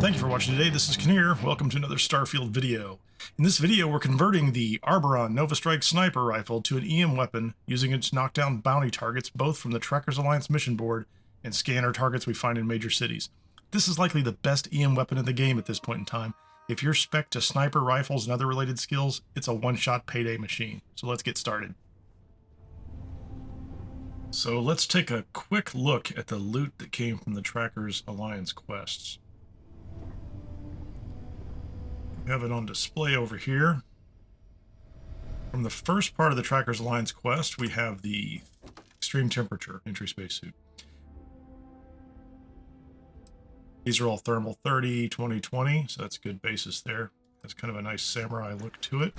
Thank you for watching today. This is Kinnear. Welcome to another Starfield video. In this video, we're converting the Arboron NovaStrike Sniper rifle to an EM weapon, using it to knock down bounty targets both from the Trackers Alliance mission board and scanner targets we find in major cities. This is likely the best EM weapon in the game at this point in time. If you're spec to sniper rifles and other related skills, it's a one-shot payday machine. So let's get started. So let's take a quick look at the loot that came from the Trackers Alliance quests. We have it on display over here. From the first part of the Trackers Alliance quest, we have the extreme temperature entry spacesuit. These are all thermal 30, 20, 20, so that's a good basis there. Has kind of a nice samurai look to it.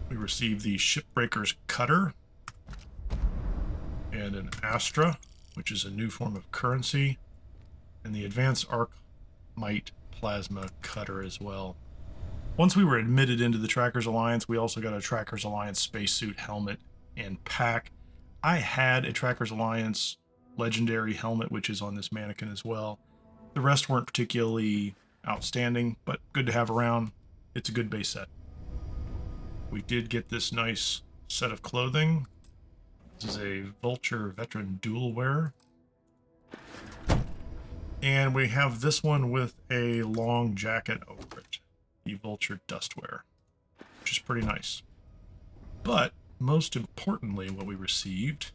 We received the Shipbreaker's Cutter and an Astra, which is a new form of currency, and the Advanced Arc Might Plasma Cutter as well. Once we were admitted into the Trackers Alliance, we also got a Trackers Alliance spacesuit helmet and pack. I had a Trackers Alliance legendary helmet, which is on this mannequin as well. The rest weren't particularly outstanding, but good to have around. It's a good base set. We did get this nice set of clothing. This is a Vulture Veteran Dual Wear. And we have this one with a long jacket over it, the Vulture Dustwear, which is pretty nice. But most importantly, what we received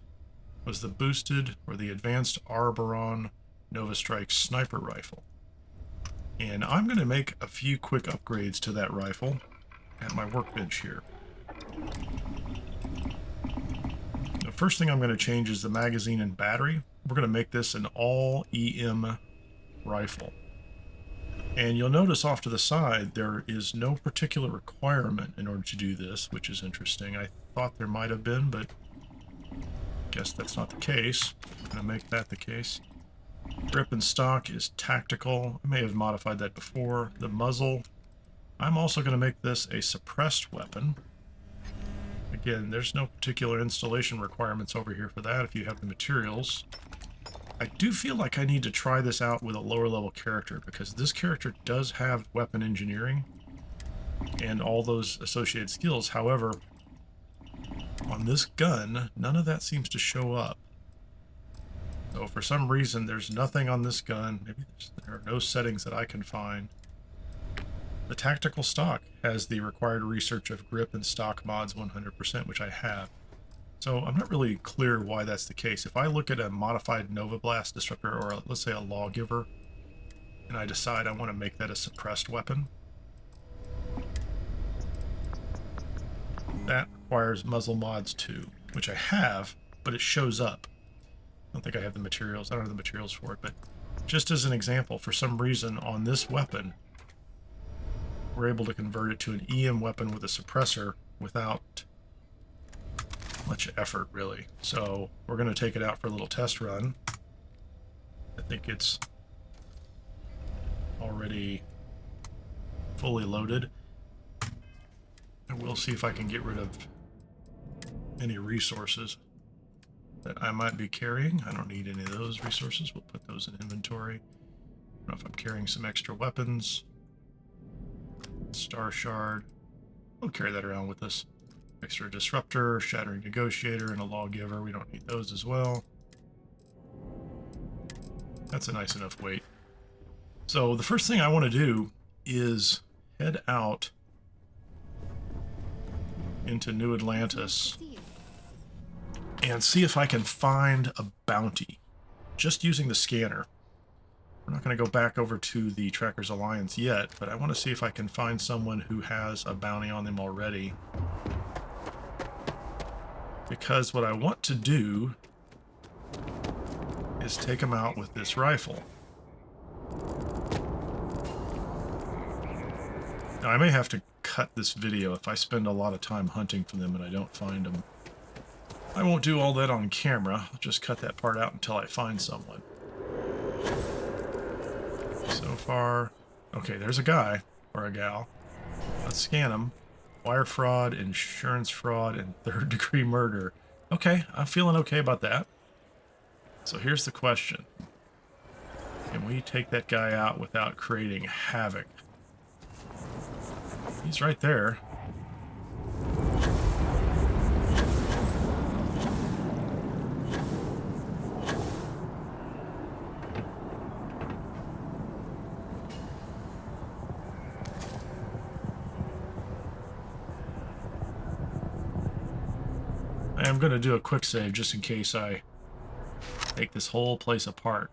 was the boosted or the advanced Arboron NovaStrike Sniper rifle. And I'm going to make a few quick upgrades to that rifle at my workbench here. The first thing I'm going to change is the magazine and battery. We're going to make this an all EM rifle. And you'll notice off to the side there is no particular requirement in order to do this, which is interesting. I thought there might have been, but guess that's not the case. I'm going to make that the case. Grip and stock is tactical. I may have modified that before. The muzzle, I'm also going to make this a suppressed weapon. Again, there's no particular installation requirements over here for that if you have the materials. I do feel like I need to try this out with a lower level character, because this character does have weapon engineering and all those associated skills. However, on this gun, none of that seems to show up. So for some reason, there's nothing on this gun. Maybe there are no settings that I can find. The tactical stock has the required research of grip and stock mods 100%, which I have. So I'm not really clear why that's the case. If I look at a modified Nova Blast Disruptor, or let's say a Lawgiver, and I decide I want to make that a suppressed weapon, that requires muzzle mods too, which I have, but it shows up. I don't think I have the materials. I don't have the materials for it, but just as an example, for some reason on this weapon, we're able to convert it to an EM weapon with a suppressor without much effort, really. So we're going to take it out for a little test run. I think it's already fully loaded. And we'll see if I can get rid of any resources that I might be carrying. I don't need any of those resources. We'll put those in inventory. I don't know if I'm carrying some extra weapons. Star Shard. We'll carry that around with us. Extra Disruptor, Shattering Negotiator, and a Lawgiver. We don't need those as well. That's a nice enough weight. So the first thing I want to do is head out into New Atlantis and see if I can find a bounty just using the scanner. We're not going to go back over to the Trackers Alliance yet, but I want to see if I can find someone who has a bounty on them already. Because what I want to do is take them out with this rifle. Now, I may have to cut this video if I spend a lot of time hunting for them and I don't find them. I won't do all that on camera. I'll just cut that part out until I find someone. So far, okay, there's a guy or a gal. Let's scan them. Wire fraud, insurance fraud, and third-degree murder. Okay, I'm feeling okay about that. So here's the question. Can we take that guy out without creating havoc? He's right there. I'm going to do a quick save just in case I take this whole place apart.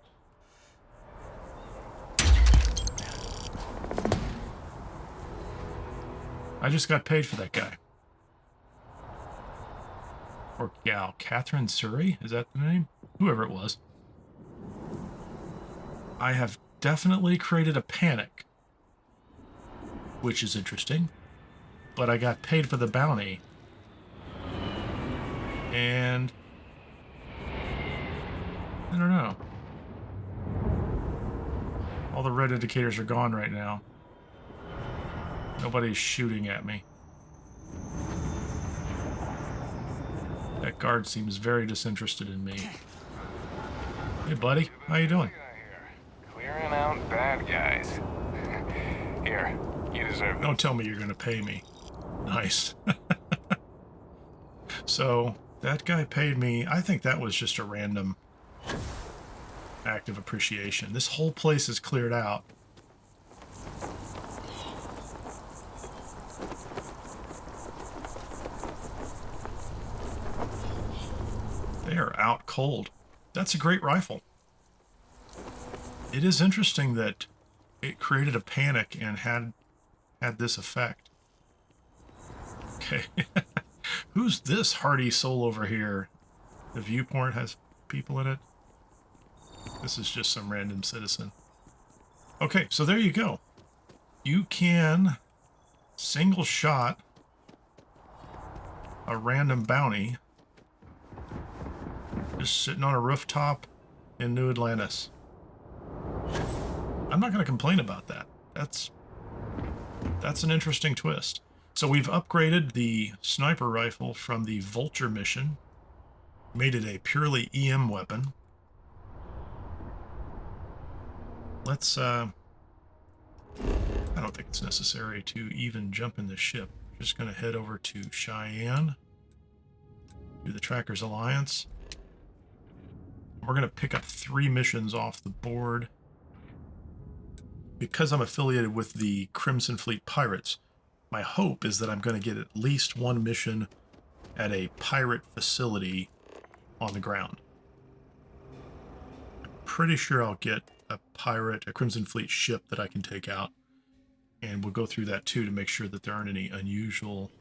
I just got paid for that guy. Or gal, Catherine Surrey? Is that the name? Whoever it was. I have definitely created a panic, which is interesting. But I got paid for the bounty. And I don't know. All the red indicators are gone right now. Nobody's shooting at me. That guard seems very disinterested in me. Hey, buddy. How you doing? Clearing out bad guys. Here, you deserve it. Don't tell me you're going to pay me. Nice. So, that guy paid me. I think that was just a random act of appreciation. This whole place is cleared out. They are out cold. That's a great rifle. It is interesting that it created a panic and had this effect. Okay. Who's this hardy soul over here? The viewport has people in it. This is just some random citizen. Okay, so there you go. You can single shot a random bounty just sitting on a rooftop in New Atlantis. I'm not going to complain about that. That's an interesting twist. So we've upgraded the sniper rifle from the Vulture mission, made it a purely EM weapon. Let's, I don't think it's necessary to even jump in the ship. We're just going to head over to Cheyenne, do the Trackers Alliance. We're going to pick up 3 missions off the board. Because I'm affiliated with the Crimson Fleet Pirates, my hope is that I'm going to get at least 1 mission at a pirate facility on the ground. I'm pretty sure I'll get a Crimson Fleet ship that I can take out. And we'll go through that too to make sure that there aren't any unusual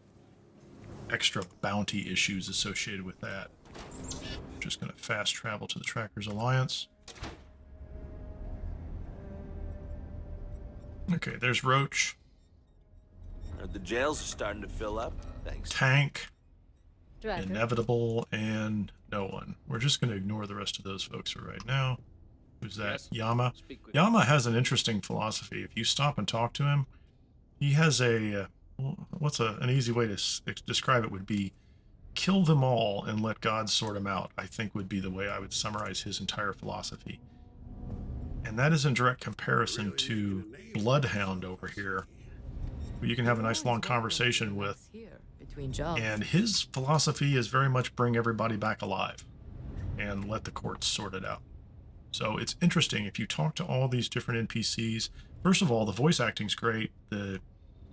extra bounty issues associated with that. I'm just going to fast travel to the Trackers Alliance. Okay, there's Roach. The jails are starting to fill up. Thanks. Tank. Driver. Inevitable, and no one. We're just going to ignore the rest of those folks for right now. Who's that? Yes. Yama. Speak Yama has an interesting philosophy. If you stop and talk to him, he has a... an easy way to describe it would be kill them all and let God sort them out, I think would be the way I would summarize his entire philosophy. And that is in direct comparison to Bloodhound over here, who you can have a nice long conversation with. And his philosophy is very much bring everybody back alive and let the courts sort it out. So it's interesting if you talk to all these different NPCs. First of all, the voice acting's great. The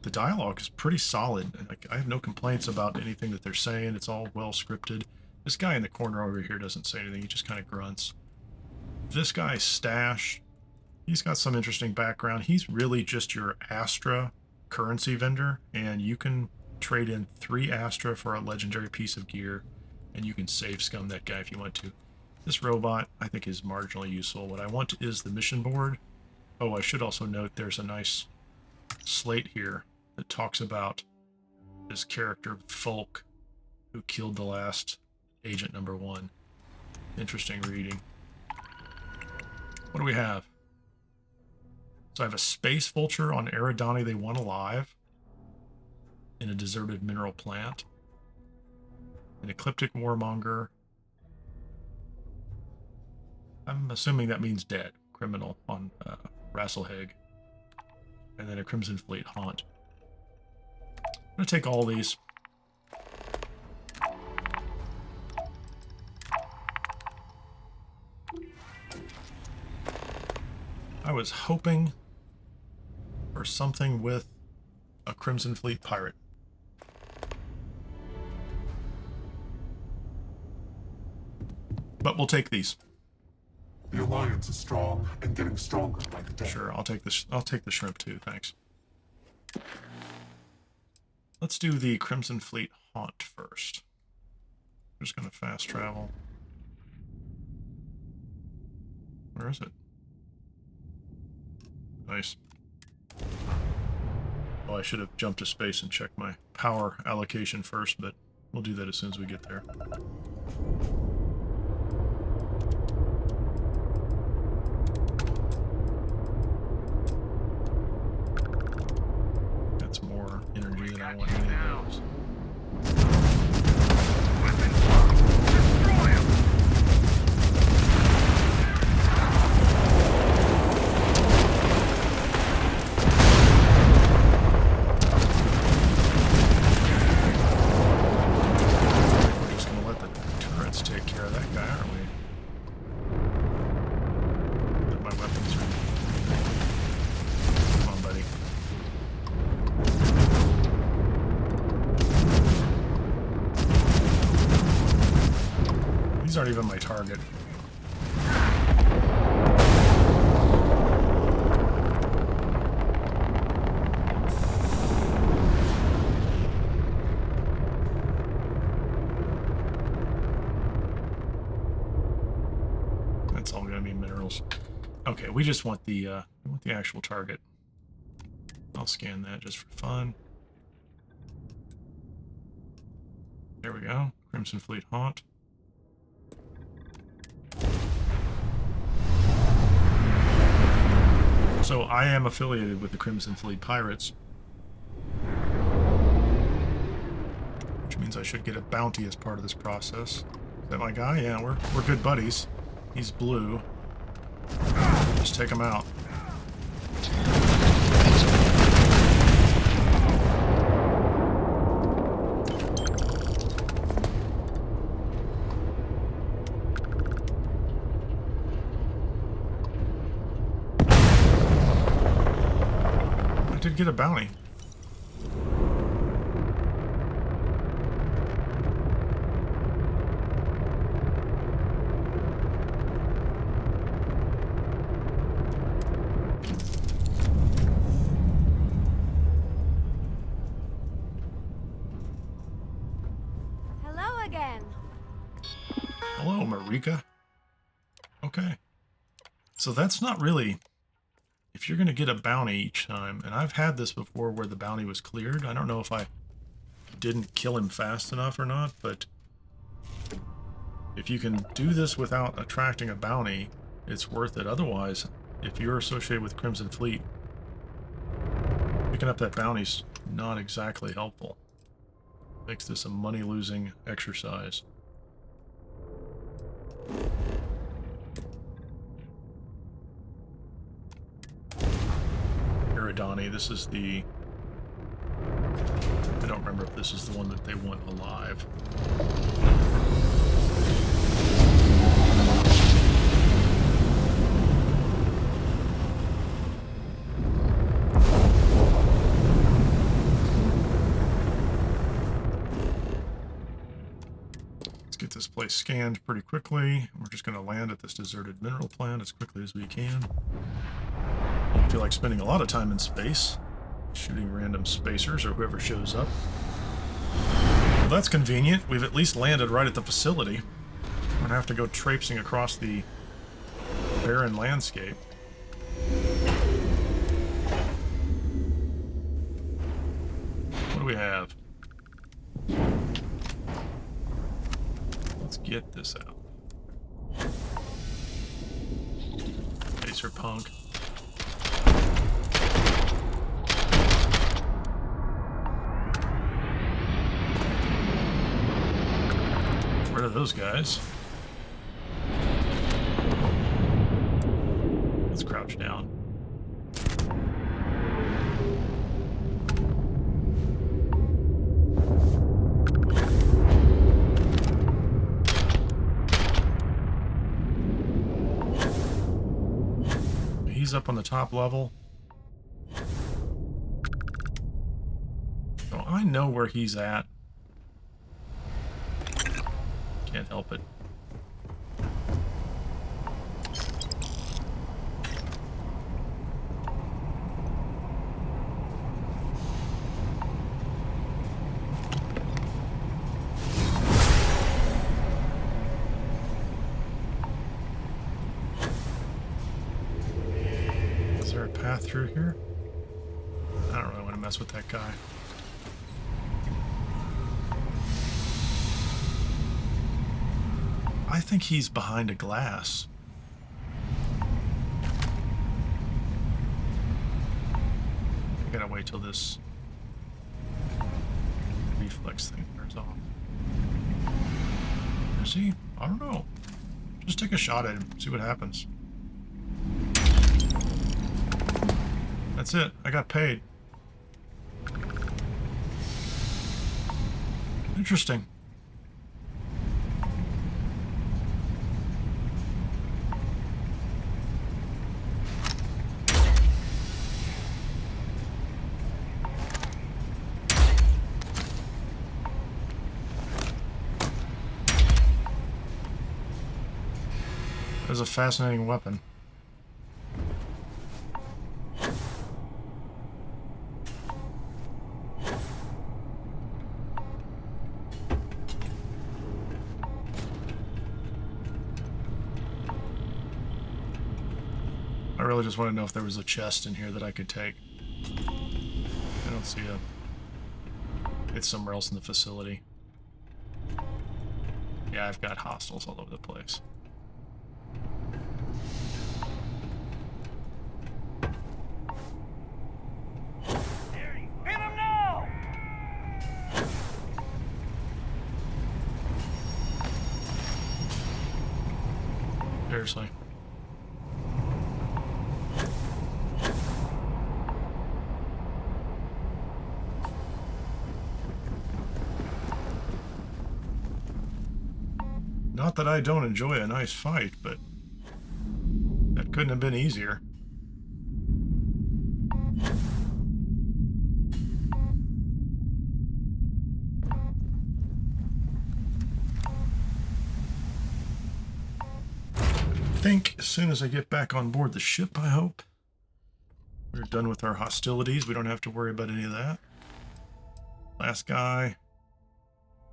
dialogue is pretty solid. Like, I have no complaints about anything that they're saying. It's all well scripted. This guy in the corner over here doesn't say anything. He just kind of grunts. This guy, Stash, he's got some interesting background. He's really just your Astra currency vendor, and you can trade in 3 Astra for a legendary piece of gear, and you can save scum that guy if you want to. This robot, I think, is marginally useful. What I want is the mission board. Oh, I should also note there's a nice slate here that talks about this character, Folk, who killed the last agent number 1. Interesting reading. What do we have? So I have a space vulture on Eridani they want alive in a deserted mineral plant. An ecliptic warmonger. I'm assuming that means dead. criminal on Rasselhag. And then a Crimson Fleet Haunt. I'm going to take all these. I was hoping for something with a Crimson Fleet pirate. But we'll take these. The Alliance is strong and getting stronger by the day. Sure, I'll take this. I'll take the shrimp too, thanks. Let's do the Crimson Fleet Haunt first. I'm just gonna fast travel. Where is it? Nice. Oh, I should have jumped to space and checked my power allocation first, but we'll do that as soon as we get there. That's more energy than I want any of those. These aren't even my target. That's all gonna be minerals. Okay, we just want the actual target. I'll scan that just for fun. There we go. Crimson Fleet Haunt. So I am affiliated with the Crimson Fleet Pirates, which means I should get a bounty as part of this process. Is that my guy? Yeah, we're good buddies. He's blue. Just take him out. Did get a bounty. Hello again. Hello, Marika. Okay. So that's not really... If you're going to get a bounty each time, and I've had this before where the bounty was cleared. I don't know if I didn't kill him fast enough or not, but if you can do this without attracting a bounty, it's worth it. Otherwise, if you're associated with Crimson Fleet, picking up that bounty's not exactly helpful. Makes this a money-losing exercise. Donnie, this is the... I don't remember if this is the one that they want alive. Let's get this place scanned pretty quickly. We're just going to land at this deserted mineral plant as quickly as we can. I feel like spending a lot of time in space, shooting random spacers or whoever shows up. Well, that's convenient. We've at least landed right at the facility. We're going to have to go traipsing across the barren landscape. What do we have? Let's get this out. Pacer punk. Rid of those guys. Let's crouch down. He's up on the top level. So I know where he's at. Can't help it. Is there a path through here? I don't really want to mess with that guy. I think he's behind a glass. I gotta wait till this reflex thing turns off. Is he? I don't know. Just take a shot at him, see what happens. That's it. I got paid. Interesting. That was a fascinating weapon. I really just want to know if there was a chest in here that I could take. I don't see it. It's somewhere else in the facility. Yeah, I've got hostiles all over the place. Hit him now! Seriously. Not that I don't enjoy a nice fight, but that couldn't have been easier. I think as soon as I get back on board the ship, I hope. We're done with our hostilities. We don't have to worry about any of that. Last guy.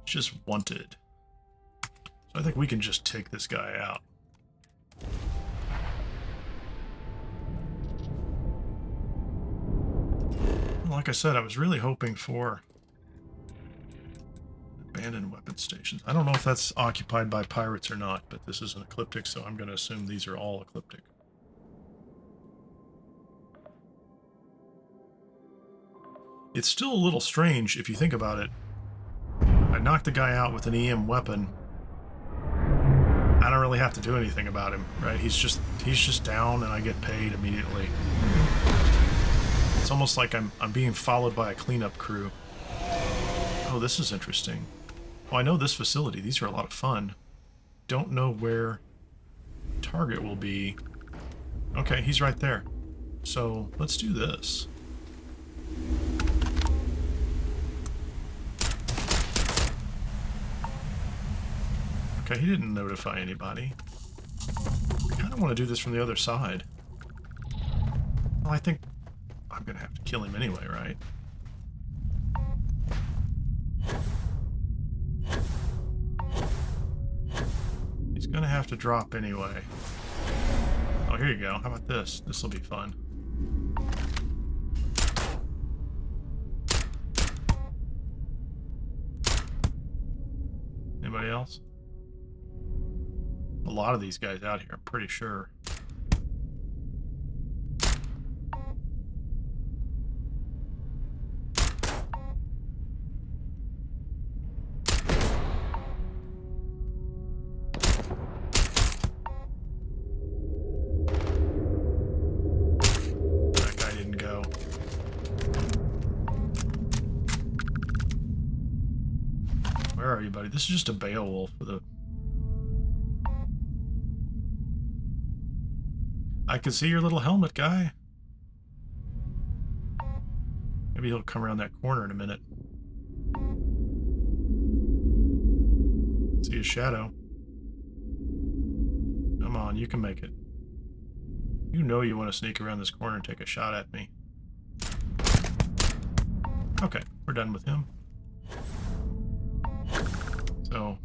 Just wanted. So I think we can just take this guy out. Like I said, I was really hoping for abandoned weapon stations. I don't know if that's occupied by pirates or not, but this is an Ecliptic, so I'm going to assume these are all Ecliptic. It's still a little strange if you think about it. I knocked the guy out with an EM weapon. I don't really have to do anything about him, right? He's just down and I get paid immediately. It's almost like I'm being followed by a cleanup crew. Oh, this is interesting. Oh, I know this facility. These are a lot of fun. Don't know where target will be. Okay, he's right there. So let's do this. Okay, he didn't notify anybody. I kind of want to do this from the other side. Well, I think I'm going to have to kill him anyway, right? He's going to have to drop anyway. Oh, here you go. How about this? This will be fun. Anybody else? A lot of these guys out here, I'm pretty sure. Where are you, buddy? This is just a Beowulf with a... I can see your little helmet, guy. Maybe he'll come around that corner in a minute. See his shadow. Come on, you can make it. You know you want to sneak around this corner and take a shot at me. Okay, we're done with him. So,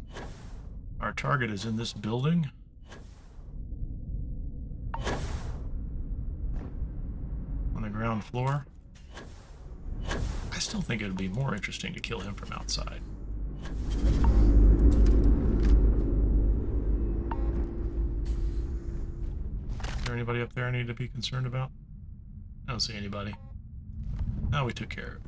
our target is in this building. On the ground floor. I still think it would be more interesting to kill him from outside. Is there anybody up there I need to be concerned about? I don't see anybody. Oh, we took care of it.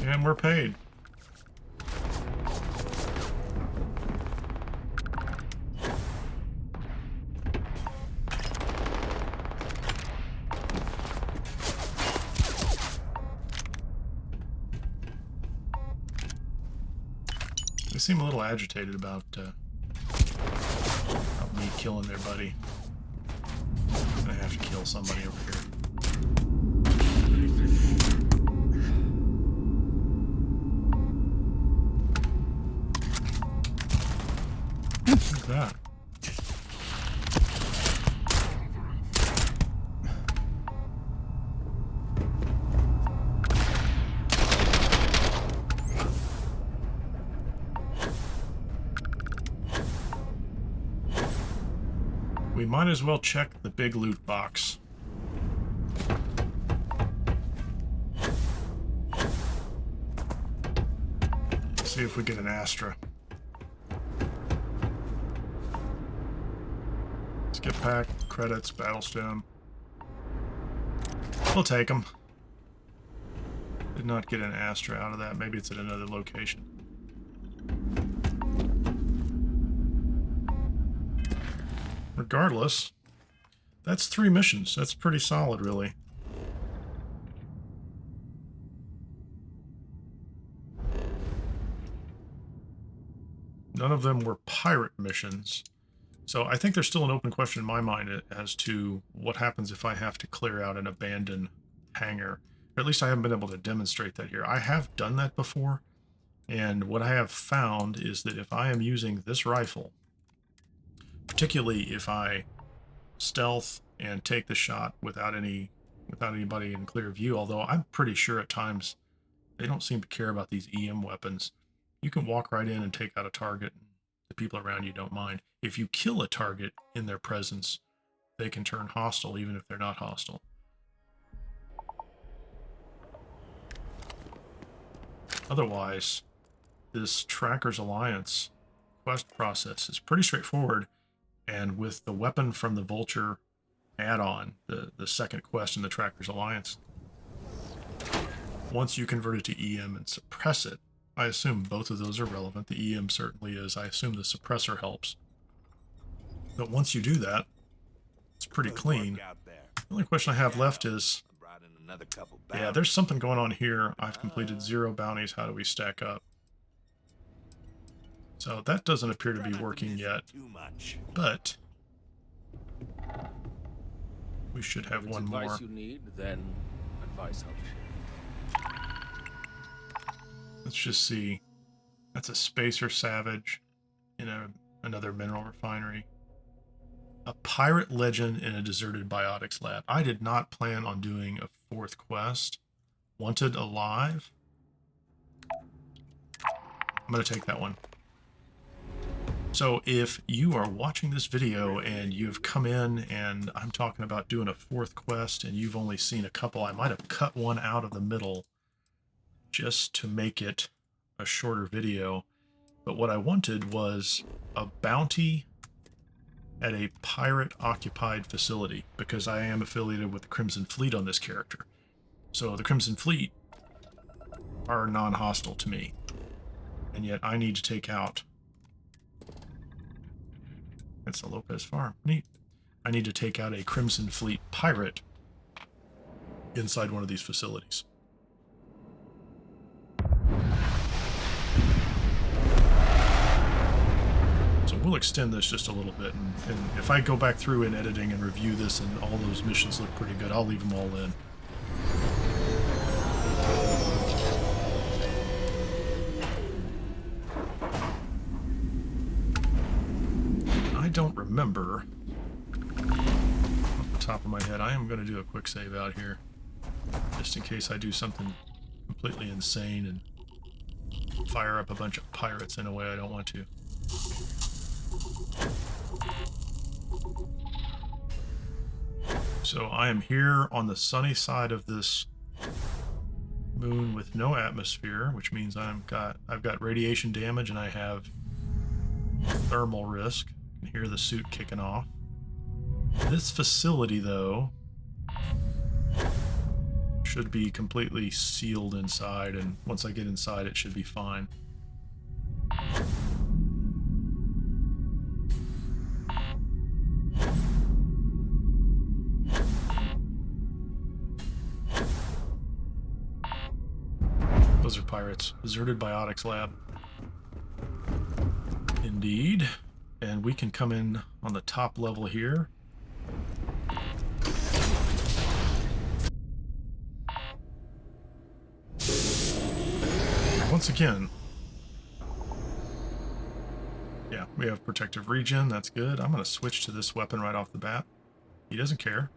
And we're paid. They seem a little agitated about me killing their buddy. I'm gonna have to kill somebody over here. What's that? We might as well check the big loot box. See if we get an Astra. Skip pack, credits, battlestone. We'll take them. Did not get an Astra out of that. Maybe it's at another location. Regardless, that's 3 missions. That's pretty solid, really. None of them were pirate missions. So I think there's still an open question in my mind as to what happens if I have to clear out an abandoned hangar. Or at least I haven't been able to demonstrate that here. I have done that before, and what I have found is that if I am using this rifle, particularly if I stealth and take the shot without anybody in clear view, although I'm pretty sure at times they don't seem to care about these EM weapons. You can walk right in and take out a target. The people around you don't mind. If you kill a target in their presence, they can turn hostile even if they're not hostile. Otherwise, this Tracker's Alliance quest process is pretty straightforward. And with the weapon from the Vulture add-on, the second quest in the Tracker's Alliance, once you convert it to EM and suppress it, I assume both of those are relevant. The EM certainly is. I assume the suppressor helps. But once you do that, it's pretty clean. The only question I have left is, yeah, there's something going on here. I've completed 0 bounties. How do we stack up? So that doesn't appear to be working yet, but we should have one more. Advice you need, then advice I'll share. Let's just see. That's a Spacer Savage in another mineral refinery. A pirate legend in a deserted biotics lab. I did not plan on doing a 4th quest. Wanted alive? I'm going to take that one. So if you are watching this video and you've come in and I'm talking about doing a 4th quest and you've only seen a couple, I might have cut one out of the middle just to make it a shorter video. But what I wanted was a bounty at a pirate-occupied facility because I am affiliated with the Crimson Fleet on this character. So the Crimson Fleet are non-hostile to me. And yet I need to take out... That's the Lopez Farm. Neat. I need to take out a Crimson Fleet pirate inside one of these facilities. So we'll extend this just a little bit, and if I go back through in editing and review this and all those missions look pretty good, I'll leave them all in. I don't remember off the top of my head. I am going to do a quick save out here, just in case I do something completely insane and fire up a bunch of pirates in a way I don't want to. So I am here on the sunny side of this moon with no atmosphere, which means I've got radiation damage and I have thermal risk. You can hear the suit kicking off. This facility, though, should be completely sealed inside, and once I get inside, it should be fine. Those are pirates. Deserted Biotics Lab. Indeed. And we can come in on the top level here. Once again, yeah, we have protective regen. That's good. I'm going to switch to this weapon right off the bat. He doesn't care.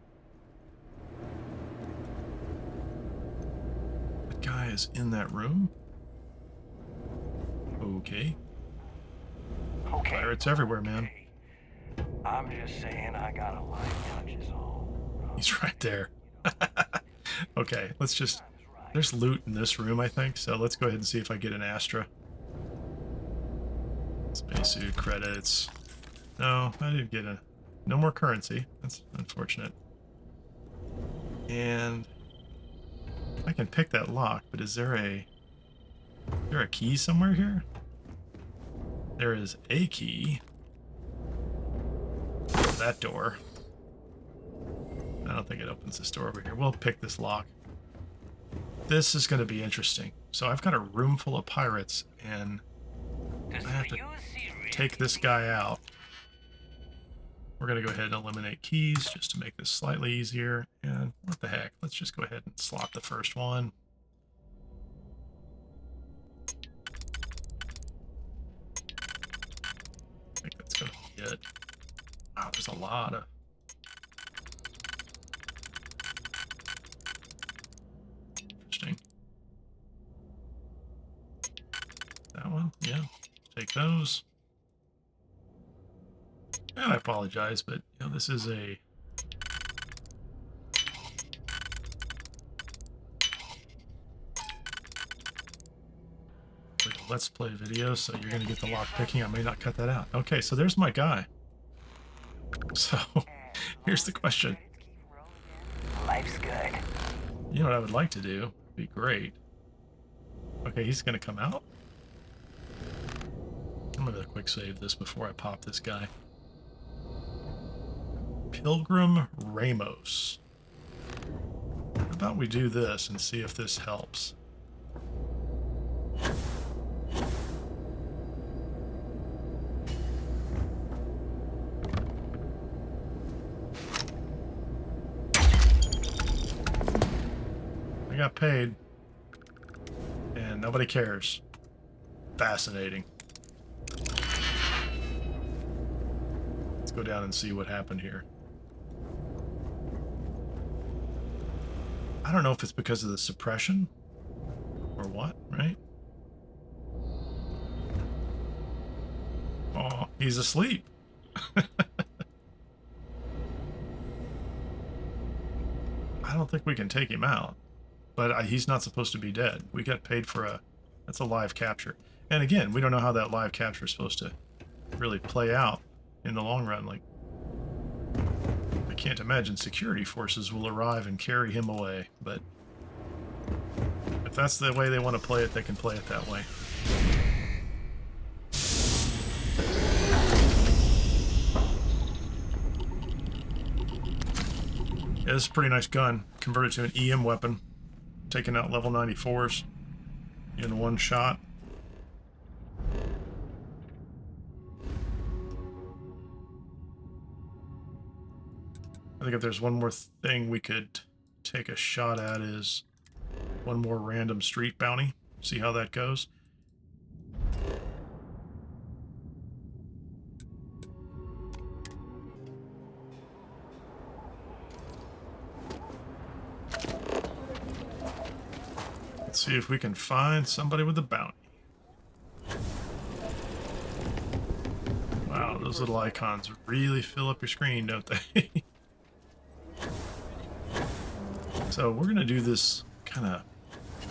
That guy is in that room. Okay. Okay. Pirates everywhere, man. I'm just saying I got a line touches on. He's right there. Okay, let's just... There's loot in this room, I think, so let's go ahead and see if I get an Astra. Spacesuit credits. No, I didn't get a... No more currency. That's unfortunate. And... I can pick that lock, but is there a... Is there a key somewhere here? There is a key. That door. I don't think it opens this door over here. We'll pick this lock. This is going to be interesting. So I've got a room full of pirates, and I have to take this guy out. We're going to go ahead and eliminate keys just to make this slightly easier. And what the heck? Let's just go ahead and slot the first one. I think that's going to be it. Wow, there's a lot of... Interesting. That one? Yeah. Take those. And I apologize, but you know, this is a... Let's play video, so you're going to get the lock picking. I may not cut that out. Okay, so there's my guy. So, here's the question. Life's good. You know what I would like to do? Would be great. Okay, he's going to come out. I'm going to quick save this before I pop this guy. Pilgrim Ramos. How about we do this and see if this helps? Got paid and nobody cares. Fascinating. Let's go down and see what happened here. I don't know if it's because of the suppression or what, right? Oh, he's asleep. I don't think we can take him out. But he's not supposed to be dead. We got paid for a... That's a live capture. And again, we don't know how that live capture is supposed to really play out in the long run. Like, can't imagine security forces will arrive and carry him away, but if that's the way they want to play it, they can play it that way. Yeah, this is a pretty nice gun. Converted to an EM weapon. Taking out level 94s in one shot. I think if there's one more thing we could take a shot at is one more random street bounty. See how that goes. Let's see if we can find somebody with a bounty. Wow, those little icons really fill up your screen, don't they? So we're gonna do this kind of,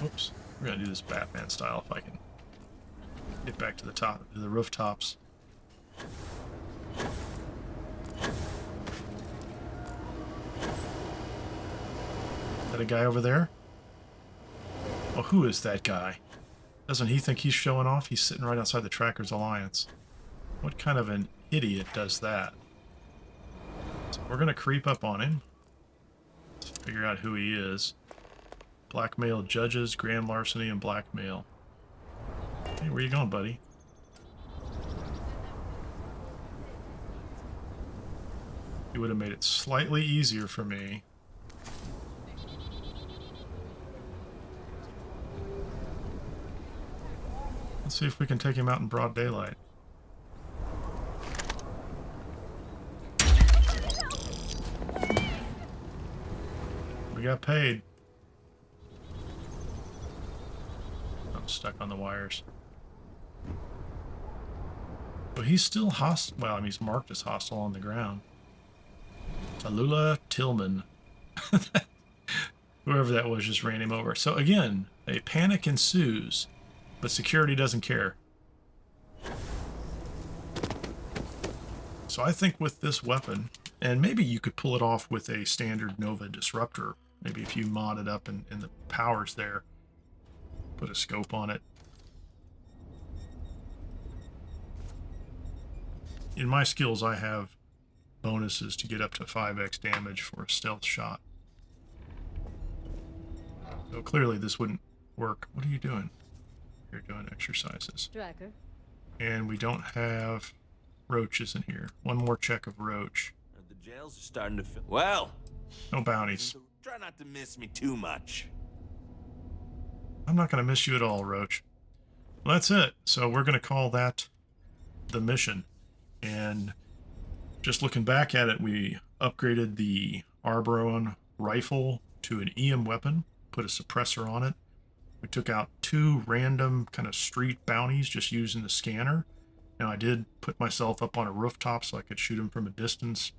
whoops, we're gonna do this Batman style if I can get back to the top, to the rooftops. Is that a guy over there? Well, who is that guy? Doesn't he think he's showing off? He's sitting right outside the Trackers Alliance. What kind of an idiot does that? So we're gonna creep up on him. Let's figure out who he is. Blackmail judges, grand larceny, and blackmail. Hey, where you going, buddy? He would have made it slightly easier for me. Let's see if we can take him out in broad daylight. We got paid. I'm stuck on the wires. But he's still hostile. Well, I mean, he's marked as hostile on the ground. Tallulah Tillman. Whoever that was just ran him over. So again, a panic ensues, but security doesn't care. So I think with this weapon, and maybe you could pull it off with a standard Nova disruptor. Maybe if you mod it up and the power's there. Put a scope on it. In my skills, I have bonuses to get up to 5x damage for a stealth shot. So clearly this wouldn't work. What are you doing? You're doing exercises. Tracker. And we don't have roaches in here. One more check of roach. The jails are starting to fill. Well, no bounties. Try not to miss me too much. I'm not going to miss you at all, Roach. Well, that's it. So we're going to call that the mission. And just looking back at it, we upgraded the Arboron rifle to an EM weapon, put a suppressor on it. We took out 2 random kind of street bounties just using the scanner. Now I did put myself up on a rooftop so I could shoot him from a distance.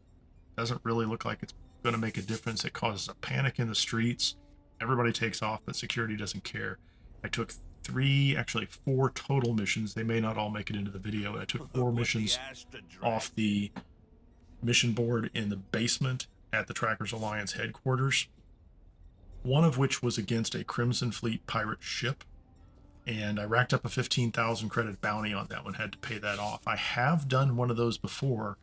Doesn't really look like it's going to make a difference. It causes a panic in the streets. Everybody takes off, but security doesn't care. I took 4 total missions. They may not all make it into the video. I took 4 missions off the mission board in the basement at the Trackers Alliance headquarters. One of which was against a Crimson Fleet pirate ship. And I racked up a 15,000 credit bounty on that one. Had to pay that off. I have done one of those before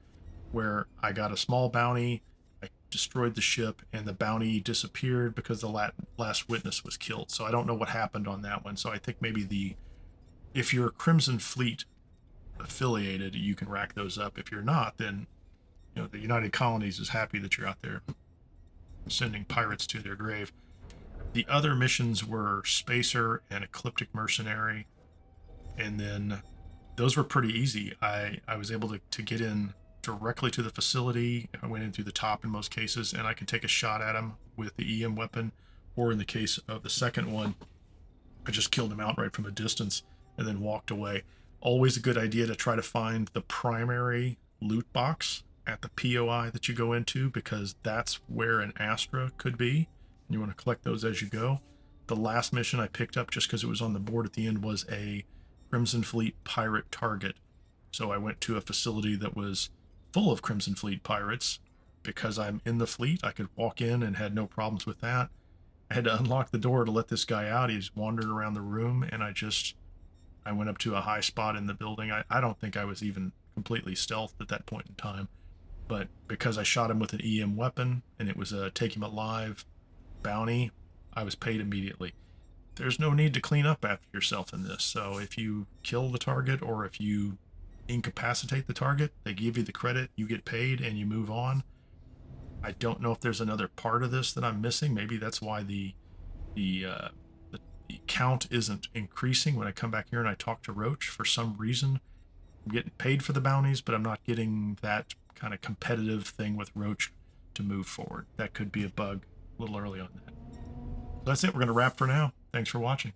where I got a small bounty, I destroyed the ship, and the bounty disappeared because the last witness was killed. So I don't know what happened on that one. So I think maybe if you're Crimson Fleet affiliated, you can rack those up. If you're not, then the United Colonies is happy that you're out there sending pirates to their grave. The other missions were Spacer and Ecliptic Mercenary, and then those were pretty easy. I was able to get in directly to the facility. I went in through the top in most cases, and I could take a shot at him with the EM weapon, or in the case of the second one, I just killed him outright from a distance and then walked away. Always a good idea to try to find the primary loot box at the POI that you go into, because that's where an Astra could be. You want to collect those as you go. The last mission I picked up just because it was on the board at the end was a Crimson Fleet pirate target. So I went to a facility that was full of Crimson Fleet pirates, because I'm in the fleet, I could walk in and had no problems with that. I had to unlock the door to let this guy out. He's wandering around the room, and I went up to a high spot in the building. I don't think I was even completely stealthed at that point in time, but because I shot him with an EM weapon, and it was a take him alive bounty, I was paid immediately. There's no need to clean up after yourself in this, so if you kill the target or if you incapacitate the target, they give you the credit, you get paid, and you move on. I don't know if there's another part of this that I'm missing. Maybe that's why the count isn't increasing when I come back here and I talk to Roach. For some reason, I'm getting paid for the bounties, but I'm not getting that kind of competitive thing with Roach to move forward. That could be a bug a little early on that. So that's it. We're going to wrap for now. Thanks for watching.